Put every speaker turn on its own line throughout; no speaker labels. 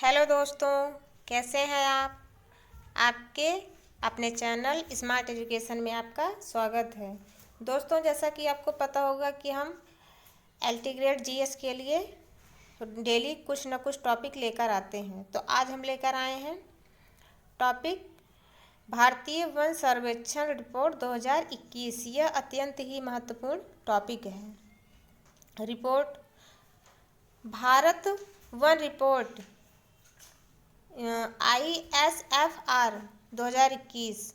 Hello दोस्तों, कैसे हैं आप। आपके अपने चैनल स्मार्ट एजुकेशन में आपका स्वागत है। दोस्तों, जैसा कि आपको पता होगा कि हम एलटी ग्रेड जीएस के लिए डेली कुछ न कुछ टॉपिक लेकर आते हैं। तो आज हम लेकर आए हैं टॉपिक भारतीय वन सर्वेक्षण रिपोर्ट 2021। यह अत्यंत ही महत्वपूर्ण टॉपिक है। Report Bharat one report ISFR 2021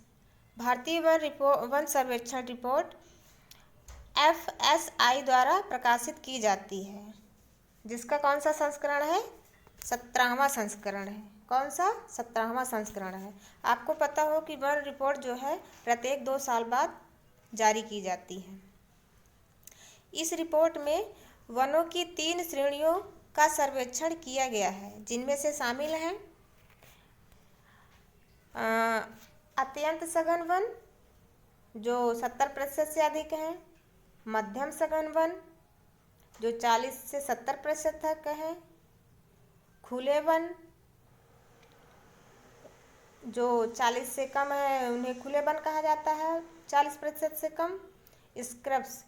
भारतीय वन सर्वेक्षण रिपोर्ट FSI द्वारा प्रकाशित की जाती है, जिसका कौन सा संस्करण है? 17वां संस्करण है। कौन सा? 17वां संस्करण है। आपको पता हो कि वन रिपोर्ट जो है प्रत्येक 2 साल बाद जारी की जाती है। इस रिपोर्ट में वनों की 3 श्रेणियों का सर्वेक्षण किया गया है, जिनमें से शामिल हैं अत्यंत सघन वन जो 70% से अधिक है, मध्यम सघन वन जो 40 से 70% तक है, खुले वन जो 40 से कम है उन्हें खुले वन कहा जाता है, 40% से कम। स्क्रब्स,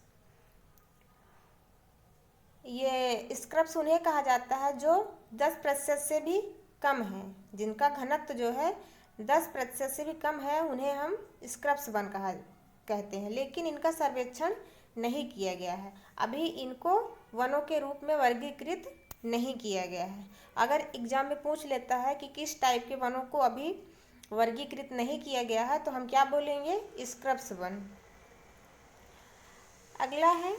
ये स्क्रब्स उन्हें कहा जाता है जो 10% से भी कम है, जिनका घनत्व जो है 10% से भी कम है, उन्हें हम स्क्रब्स वन कहते हैं। लेकिन इनका सर्वेक्षण नहीं किया गया है। अभी इनको वनों के रूप में वर्गीकृत नहीं किया गया है। अगर एग्जाम में पूछ लेता है कि किस टाइप के वनों को अभी वर्गीकृत नहीं किया गया है, तो हम क्या बोलेंगे? Scrubs one. अगला है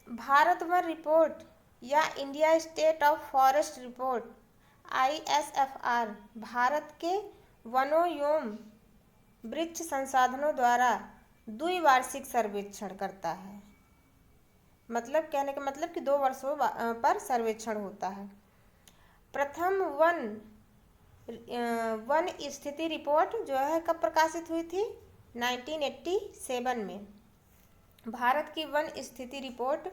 भारत वन रिपोर्ट या India state of forest report ISFR Bharat के वनों एवं वृक्ष संसाधनों द्वारा द्विवार्षिक सर्वेक्षण करता है। मतलब कहने का मतलब कि 2 वर्षों पर सर्वेक्षण होता है। प्रथम वन स्थिति रिपोर्ट जो है कब प्रकाशित हुई थी? 1987 में। भारत की वन स्थिति रिपोर्ट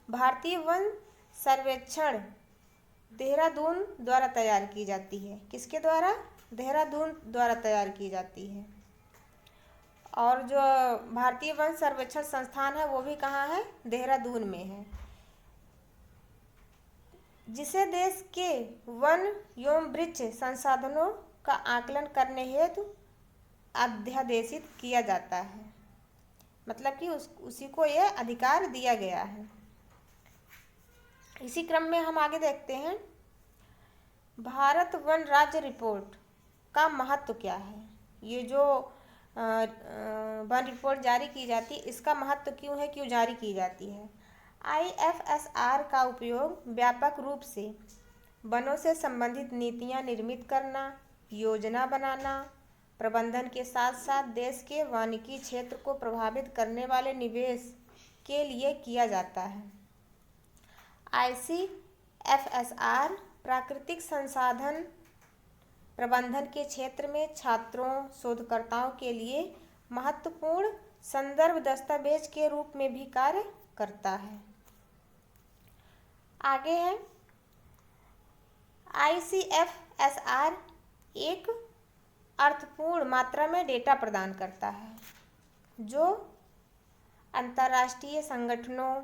भारतीय वन सर्वेक्षण देहरादून द्वारा तैयार की जाती है। किसके द्वारा? देहरादून द्वारा तैयार की जाती है। और जो भारतीय वन सर्वेक्षण संस्थान है वो भी कहाँ है? देहरादून में है, जिसे देश के वन एवं वृक्ष संसाधनों का आकलन करने हेतु अध्यादेशित किया जाता है। मतलब कि उसी को यह अधिकार दिया गया है। इसी क्रम में हम आगे देखते हैं भारत वन राज्य रिपोर्ट का महत्व क्या है। ये जो वन रिपोर्ट जारी की जाती है, इसका महत्व क्यों है, क्यों जारी की जाती है? IFSR का उपयोग व्यापक रूप से वनों से संबंधित नीतियां निर्मित करना, योजना बनाना, प्रबंधन के साथ साथ देश के वानिकी क्षेत्र को प्रभावित करने वाले निवेश के लिए किया जाता है। ICFSR प्राकृतिक संसाधन प्रबंधन के क्षेत्र में छात्रों, शोधकर्ताओं के लिए महत्वपूर्ण संदर्भ दस्तावेज के रूप में भी कार्य करता है। आगे है ICFSR एक अर्थपूर्ण मात्रा में डेटा प्रदान करता है, जो अंतर्राष्ट्रीय संगठनों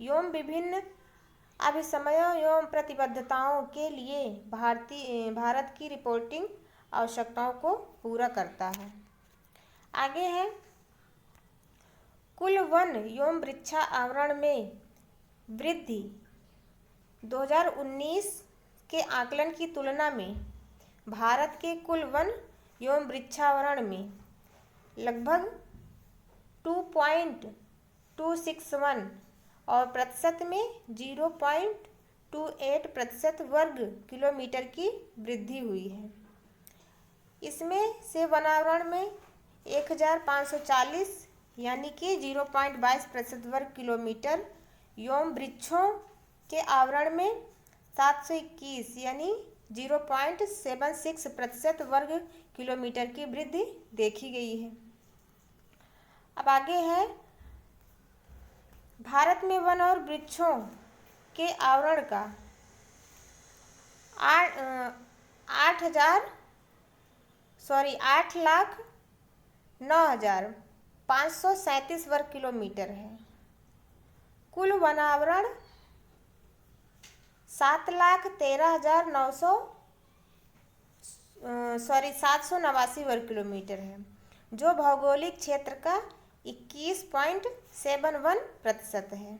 एवं विभिन्न अभिसमयों एवं प्रतिबद्धताओं के लिए भारत की रिपोर्टिंग आवश्यकताओं को पूरा करता है। आगे है कुल वन एवं वृक्षावरण में वृद्धि 2019 के आकलन की तुलना में भारत के कुल वन एवं वृक्षावरण में लगभग 2.261 और प्रतिशत में 0.28% वर्ग किलोमीटर की वृद्धि हुई है। इसमें से वनावरण में 1540 यानी कि 0.22% वर्ग किलोमीटर एवं वृक्षों के आवरण में 721 यानी 0.76% वर्ग किलोमीटर की वृद्धि देखी गई है। अब आगे है भारत में वन और वृक्षों के आवरण का 8,09,537 वर्ग किलोमीटर है। कुल वन आवरण 7,89 वर्ग किलोमीटर है, जो भौगोलिक क्षेत्र का 21.71% है।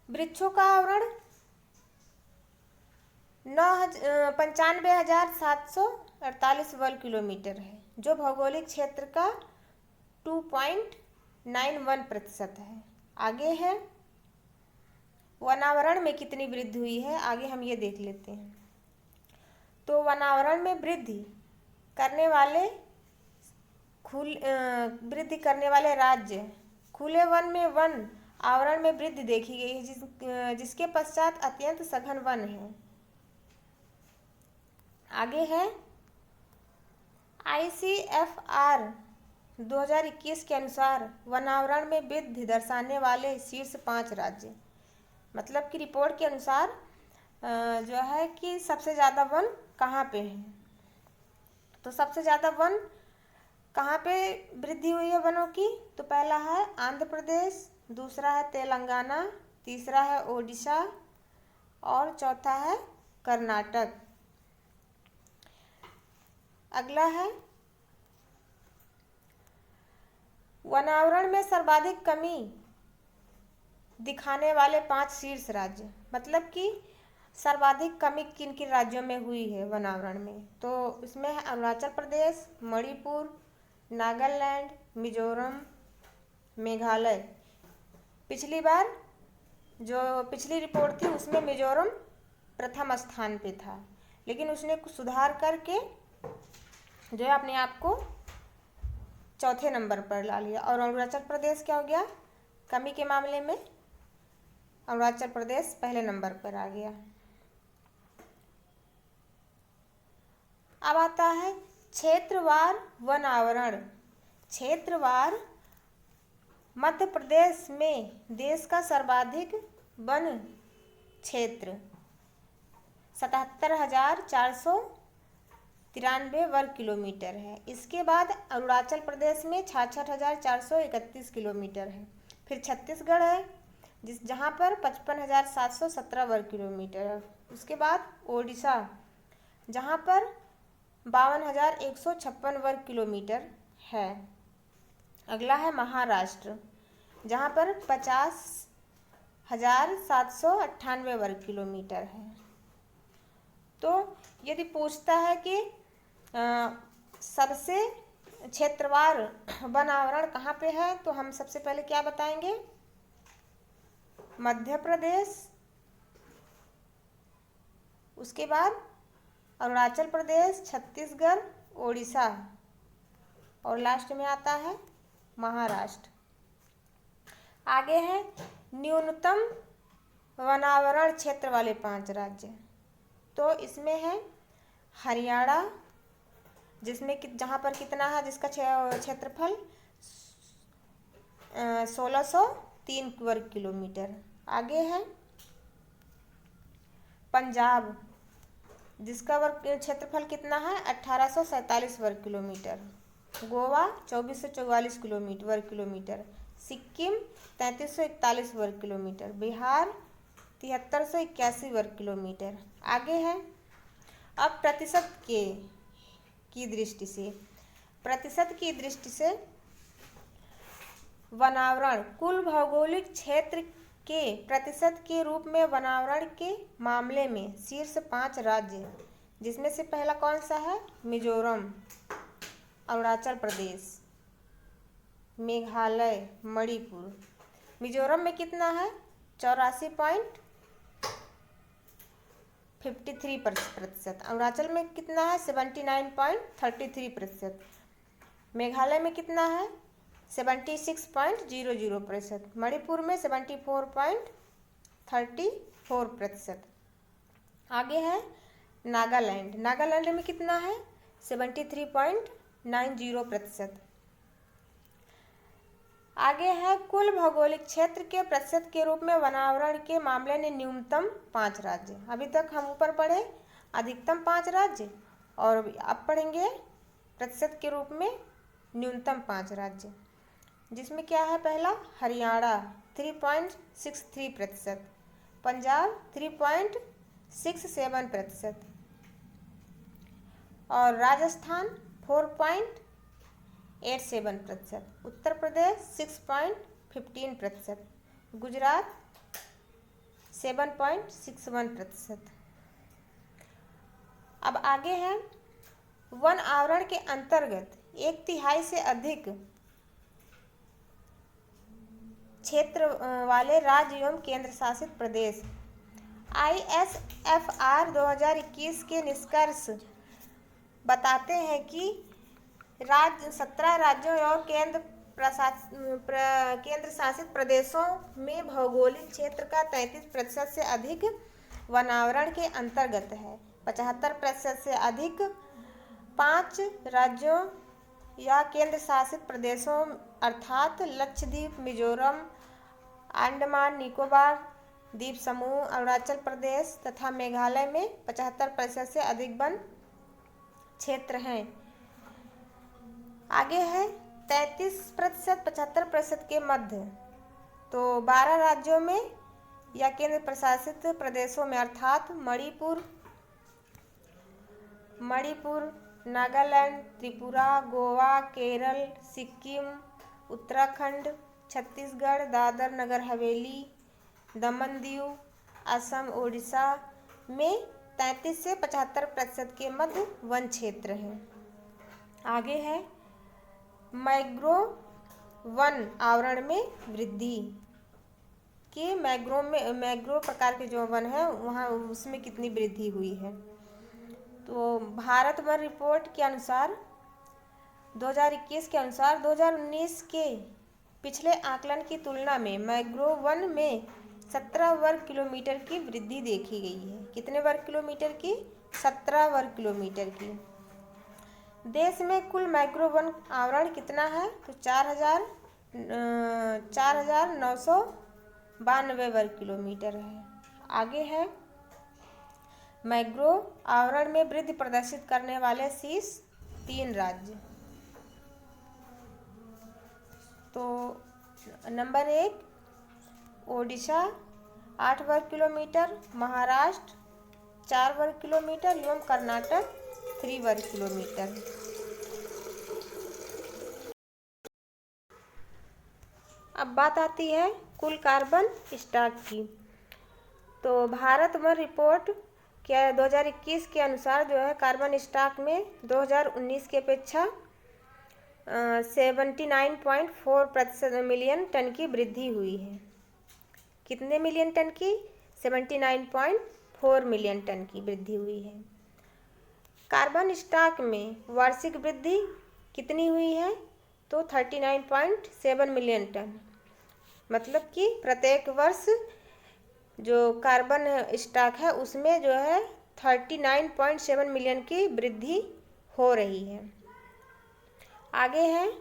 वृक्षों का आवरण 95,748 वर्ग किलोमीटर है, जो भौगोलिक क्षेत्र का 2.91% है। आगे है वनावरण में कितनी वृद्धि हुई है, आगे हम ये देख लेते हैं। तो वनावरण में वृद्धि करने वाले राज्य खुले वन में वन आवरण में वृद्धि देखी गई है, जिसके पश्चात अत्यंत सघन वन है। आगे है ICFR 2021 के अनुसार वनावरण में वृद्धि दर्शाने वाले शीर्ष 5 राज्य, मतलब कि रिपोर्ट के अनुसार जो है कि सबसे ज़्यादा वन कहाँ पे है। तो सबसे ज़्यादा वन कहाँ पे वृद्धि हुई है वनों की, तो पहला है आंध्र प्रदेश, दूसरा है तेलंगाना, तीसरा है ओडिशा और चौथा है कर्नाटक। अगला है वनावरण में सर्वाधिक कमी दिखाने वाले 5 शीर्ष राज्य, मतलब कि सर्वाधिक कमी किन किन राज्यों में हुई है वनावरण में। तो इसमें है अरुणाचल प्रदेश, मणिपुर, नागालैंड, मिजोरम, मेघालय। पिछली बार जो पिछली रिपोर्ट थी उसमें मिजोरम प्रथम स्थान पे था, लेकिन उसने कुछ सुधार करके जो है अपने आप को चौथे नंबर पर ला लिया। और अरुणाचल प्रदेश क्या हो गया, कमी के मामले में अरुणाचल प्रदेश पहले नंबर पर आ गया। अब आता है क्षेत्रवार वन आवरण। क्षेत्रवार मध्य प्रदेश में देश का सर्वाधिक वन क्षेत्र 77,493 वर्ग किलोमीटर है। इसके बाद अरुणाचल प्रदेश में 66,431 किलोमीटर है। फिर छत्तीसगढ़ है जहाँ पर 55,717 वर्ग किलोमीटर है। उसके बाद ओडिशा जहाँ पर 52,156 वर्ग किलोमीटर है। अगला है महाराष्ट्र जहाँ पर 50,798 वर्ग किलोमीटर है। तो यदि पूछता है कि सबसे क्षेत्रवार वन आवरण कहाँ पे है, तो हम सबसे पहले क्या बताएंगे, मध्य प्रदेश, उसके बाद अरुणाचल प्रदेश, छत्तीसगढ़, ओडिशा और लास्ट में आता है महाराष्ट्र। आगे है न्यूनतम वनावरण क्षेत्र वाले 5 राज्य। तो इसमें है हरियाणा जिसमें जहाँ पर कितना है, जिसका क्षेत्रफल 1603 वर्ग किलोमीटर। आगे है पंजाब जिसका क्षेत्रफल कितना है 1847 वर्ग किलोमीटर। गोवा 2444 वर्ग किलोमीटर। सिक्किम 3341 वर्ग किलोमीटर। बिहार 7381 वर्ग किलोमीटर। आगे है अब प्रतिशत की दृष्टि से वनावरण कुल भौगोलिक क्षेत्र के प्रतिशत के रूप में वनावरण के मामले में शीर्ष 5 राज्य, जिसमें से पहला कौन सा है, मिजोरम, अरुणाचल प्रदेश, मेघालय, मणिपुर। मिजोरम में कितना है 84.53%। अरुणाचल में कितना है 79.33%। मेघालय में कितना है 76.00%। मणिपुर में 74.34%। आगे है नागालैंड में कितना है 73.90%। आगे है कुल भौगोलिक क्षेत्र के प्रतिशत के रूप में वनावरण के मामले में न्यूनतम 5 राज्य। अभी तक हम ऊपर पढ़े अधिकतम 5 राज्य और अब पढ़ेंगे प्रतिशत के रूप में न्यूनतम 5 राज्य, जिसमें क्या है पहला हरियाणा 3.63%, पंजाब 3.67% और राजस्थान 4.87%, उत्तर प्रदेश 6.15%, गुजरात 7.61%। अब आगे है वन आवरण के अंतर्गत 1/3 से अधिक क्षेत्र वाले राज्य एवं केंद्र शासित प्रदेश। ISFR 2021 के निष्कर्ष बताते हैं कि 17 राज्यों और केंद्र शासित प्रदेशों में भौगोलिक क्षेत्र का 33% से अधिक वनावरण के अंतर्गत है। 75% से अधिक 5 राज्यों या केंद्र शासित प्रदेशों अर्थात लक्षद्वीप, मिजोरम, अंडमान निकोबार द्वीप समूह, अरुणाचल प्रदेश तथा मेघालय में 75% से अधिक वन क्षेत्र हैं। आगे है 33% 75% के मध्य, तो 12 राज्यों में या केंद्र प्रशासित प्रदेशों में अर्थात मणिपुर, नागालैंड, त्रिपुरा, गोवा, केरल, सिक्किम, उत्तराखंड, छत्तीसगढ़, दादर नगर हवेली, दमन दीव, असम, ओडिशा में 33 से 75% के मध्य वन क्षेत्र हैं। आगे है मैंग्रोव वन आवरण में वृद्धि कि मैंग्रोव प्रकार के जो वन है वहाँ उसमें कितनी वृद्धि हुई है। तो भारत वन रिपोर्ट के अनुसार 2021 के अनुसार 2019 के पिछले आकलन की तुलना में मैंग्रोव वन में 17 वर्ग किलोमीटर की वृद्धि देखी गई है। कितने वर्ग किलोमीटर की? 17 वर्ग किलोमीटर की। देश में कुल मैंग्रोव वन आवरण कितना है? तो 4,992 वर्ग किलोमीटर है। आगे है मैंग्रोव आवरण में वृद्धि प्रदर्शित करने वाले शीर्ष 3 राज्य। तो नंबर 1 ओडिशा 8 वर्ग किलोमीटर, महाराष्ट्र 4 वर्ग किलोमीटर एवं कर्नाटक 3 वर्ग किलोमीटर। अब बात आती है कुल कार्बन स्टॉक की। तो भारत वन रिपोर्ट के 2021 के अनुसार जो है कार्बन स्टॉक में 2019 की अपेक्षा 79.4% मिलियन टन की वृद्धि हुई है। कितने मिलियन टन की? 79.4 मिलियन टन की वृद्धि हुई है। कार्बन स्टॉक में वार्षिक वृद्धि कितनी हुई है? तो 39.7 मिलियन टन, मतलब कि प्रत्येक वर्ष जो कार्बन स्टॉक है उसमें जो है 39.7 मिलियन की वृद्धि हो रही है। आगे है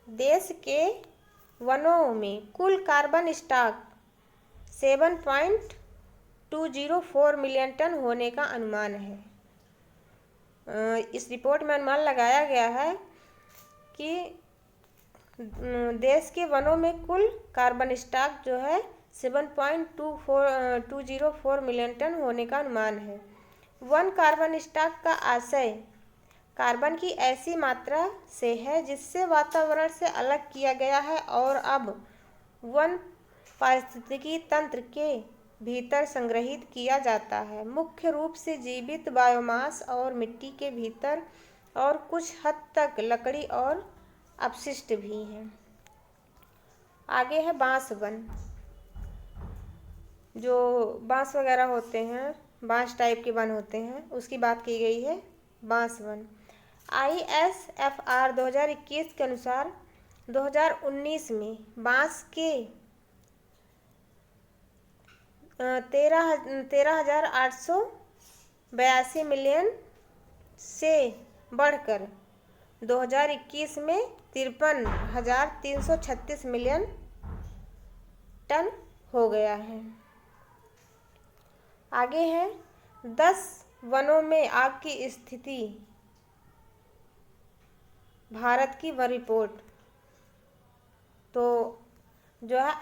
देश के वनों में कुल कार्बन स्टॉक 7.204 मिलियन टन होने का अनुमान है। इस रिपोर्ट में अनुमान लगाया गया है कि देश के वनों में कुल कार्बन स्टॉक जो है 7.204 मिलियन टन होने का अनुमान है। वन कार्बन स्टॉक का आशय कार्बन की ऐसी मात्रा से है जिससे वातावरण से अलग किया गया है और अब वन पारिस्थितिकी तंत्र के भीतर संग्रहित किया जाता है, मुख्य रूप से जीवित बायोमास और मिट्टी के भीतर और कुछ हद तक लकड़ी और अपशिष्ट भी हैं। आगे है बांस वन। जो बांस वगैरह होते हैं, बांस टाइप के वन होते हैं, उसकी बात की गई है बांस वन। ISFR 2021 के अनुसार 2019 में बांस के 13,882 मिलियन से बढ़कर 2021 में 53,336 मिलियन टन हो गया है। आगे है 10 वनों में आग की स्थिति, भारत की वन रिपोर्ट। तो जो है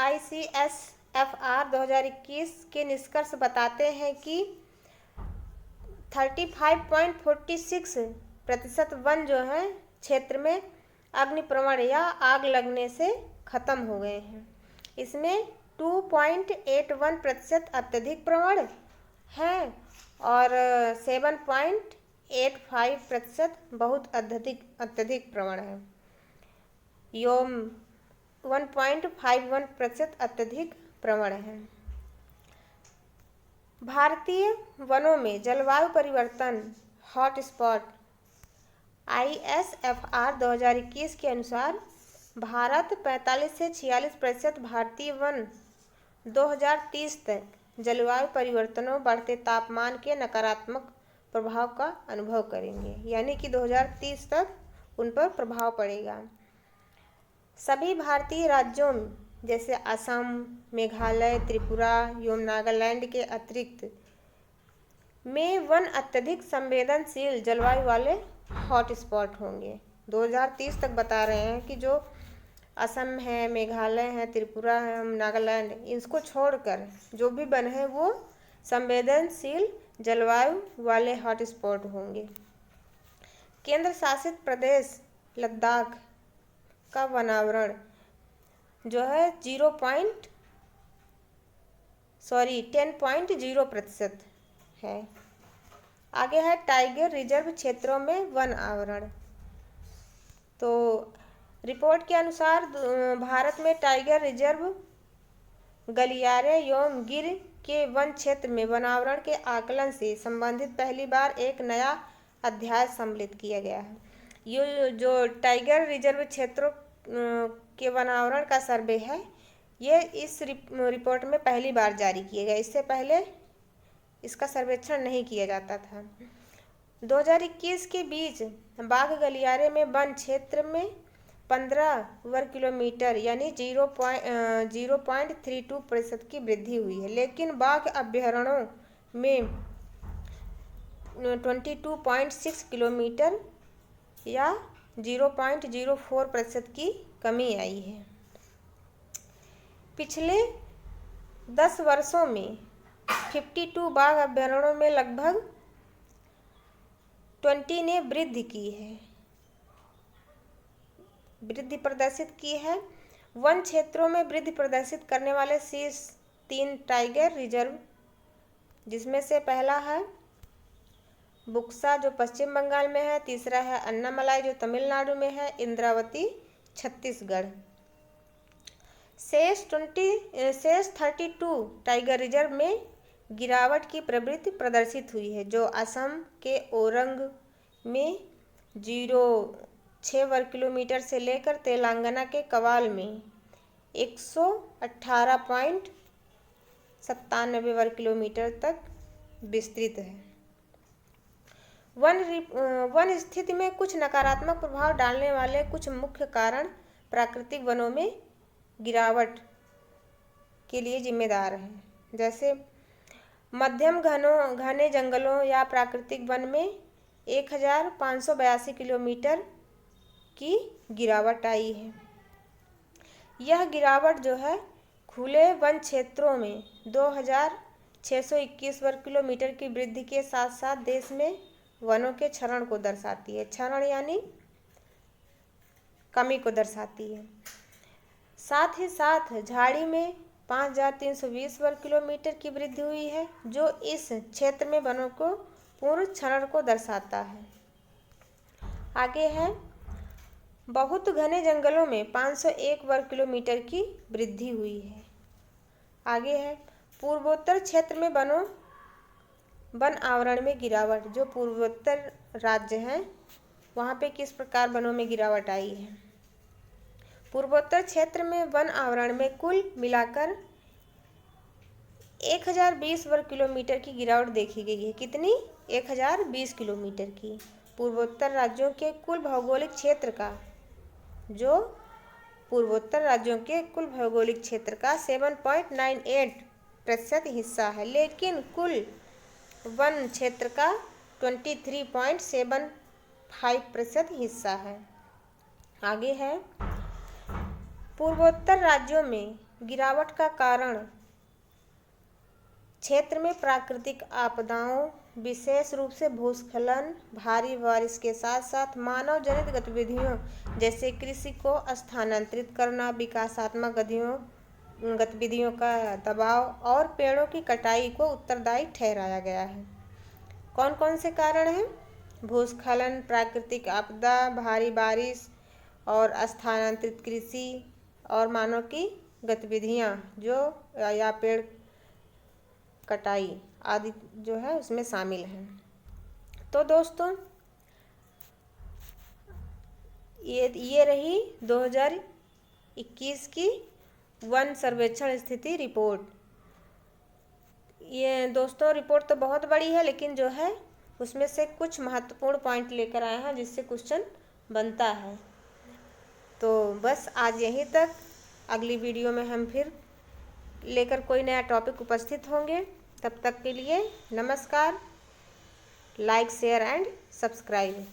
ICSFR 2021 के निष्कर्ष बताते हैं कि 35.46% वन जो है क्षेत्र में अग्निप्रवण या आग लगने से खत्म हो गए हैं। इसमें 2.81% अत्यधिक प्रवण है और 7.85% बहुत अत्यधिक प्रवण है। योम 1.51% अत्यधिक प्रवण है। भारतीय वनों में जलवायु परिवर्तन हॉटस्पॉट ISFR 2021 के अनुसार भारत 45 से 46% भारतीय वन 2030 तक जलवायु परिवर्तनों, बढ़ते तापमान के नकारात्मक प्रभाव का अनुभव करेंगे, यानी कि 2030 तक उन पर प्रभाव पड़ेगा। सभी भारतीय राज्यों जैसे असम, मेघालय, त्रिपुरा एवं नागालैंड के अतिरिक्त में वन अत्यधिक संवेदनशील जलवायु वाले हॉटस्पॉट होंगे। 2030 तक बता रहे हैं कि जो असम है, मेघालय है, त्रिपुरा है, नागालैंड, इसको छोड़कर जो भी वन है वो संवेदनशील जलवायु वाले हॉटस्पॉट होंगे। केंद्र शासित प्रदेश लद्दाख का वनावरण जो है 10.0% है। आगे है टाइगर रिजर्व क्षेत्रों में वन आवरण। तो रिपोर्ट के अनुसार भारत में टाइगर रिजर्व, गलियारे एवं गिर के वन क्षेत्र में वनावरण के आकलन से संबंधित पहली बार एक नया अध्याय सम्मिलित किया गया है। ये जो टाइगर रिजर्व क्षेत्रों के वनावरण का सर्वे है, ये इस रिपोर्ट में पहली बार जारी किया गया। इससे पहले इसका सर्वेक्षण नहीं किया जाता था। 2021 के बीच बाघ गलियारे में वन क्षेत्र में 15 वर्ग किलोमीटर यानी 0.32% की वृद्धि हुई है, लेकिन बाघ अभयारण्यों में 22.6 किलोमीटर या 0.04% की कमी आई है। पिछले 10 वर्षों में 52 बाघ अभयारण्यों में लगभग 20 ने वृद्धि प्रदर्शित की है। वन क्षेत्रों में वृद्धि प्रदर्शित करने वाले शीर्ष 3 टाइगर रिजर्व, जिसमें से पहला है बुक्सा जो पश्चिम बंगाल में है, तीसरा है अन्नामलाई जो तमिलनाडु में है, इंद्रावती छत्तीसगढ़। शेष 32 टाइगर रिजर्व में गिरावट की प्रवृत्ति प्रदर्शित हुई है, जो असम के ओरंग में 0.6 वर्ग किलोमीटर से लेकर तेलंगाना के कवाल में 118.97 वर्ग किलोमीटर तक विस्तृत है। वन स्थिति में कुछ नकारात्मक प्रभाव डालने वाले कुछ मुख्य कारण प्राकृतिक वनों में गिरावट के लिए जिम्मेदार हैं, जैसे मध्यम घने जंगलों या प्राकृतिक वन में 1582 किलोमीटर की गिरावट आई है। यह गिरावट जो है खुले वन क्षेत्रों में 2621 वर्ग किलोमीटर की वृद्धि के साथ साथ देश में वनों के क्षरण को दर्शाती है। क्षरण यानी कमी को दर्शाती है। साथ ही साथ झाड़ी में 5320 वर्ग किलोमीटर की वृद्धि हुई है, जो इस क्षेत्र में वनों को पूर्ण क्षरण को दर्शाता है। आगे है बहुत घने जंगलों में 501 वर्ग किलोमीटर की वृद्धि हुई है। आगे है पूर्वोत्तर क्षेत्र में वन आवरण में गिरावट, जो पूर्वोत्तर राज्य हैं वहाँ पे किस प्रकार वनों में गिरावट आई है। पूर्वोत्तर क्षेत्र में वन आवरण में कुल मिलाकर 1020 वर्ग किलोमीटर की गिरावट देखी गई है। कितनी? 1020 किलोमीटर की। पूर्वोत्तर राज्यों के कुल भौगोलिक क्षेत्र का, जो पूर्वोत्तर राज्यों के कुल भौगोलिक क्षेत्र का 7.98% हिस्सा है, लेकिन कुल वन क्षेत्र का 23.75% हिस्सा है। आगे है, पूर्वोत्तर राज्यों में गिरावट का कारण क्षेत्र में प्राकृतिक आपदाओं, विशेष रूप से भूस्खलन, भारी बारिश के साथ साथ मानव जनित गतिविधियों जैसे कृषि को स्थानांतरित करना, विकासात्मक गतिविधियों का दबाव और पेड़ों की कटाई को उत्तरदायी ठहराया गया है। कौन कौन से कारण हैं? भूस्खलन, प्राकृतिक आपदा, भारी बारिश और स्थानांतरित कृषि और मानव की गतिविधियां जो या पेड़ कटाई आदि जो है उसमें शामिल हैं। तो दोस्तों ये रही 2021 की वन सर्वेक्षण स्थिति रिपोर्ट। ये दोस्तों रिपोर्ट तो बहुत बड़ी है, लेकिन जो है उसमें से कुछ महत्वपूर्ण पॉइंट लेकर आए हैं जिससे क्वेश्चन बनता है। तो बस आज यहीं तक। अगली वीडियो में हम फिर लेकर कोई नया टॉपिक उपस्थित होंगे। तब तक के लिए नमस्कार। Like, share and subscribe.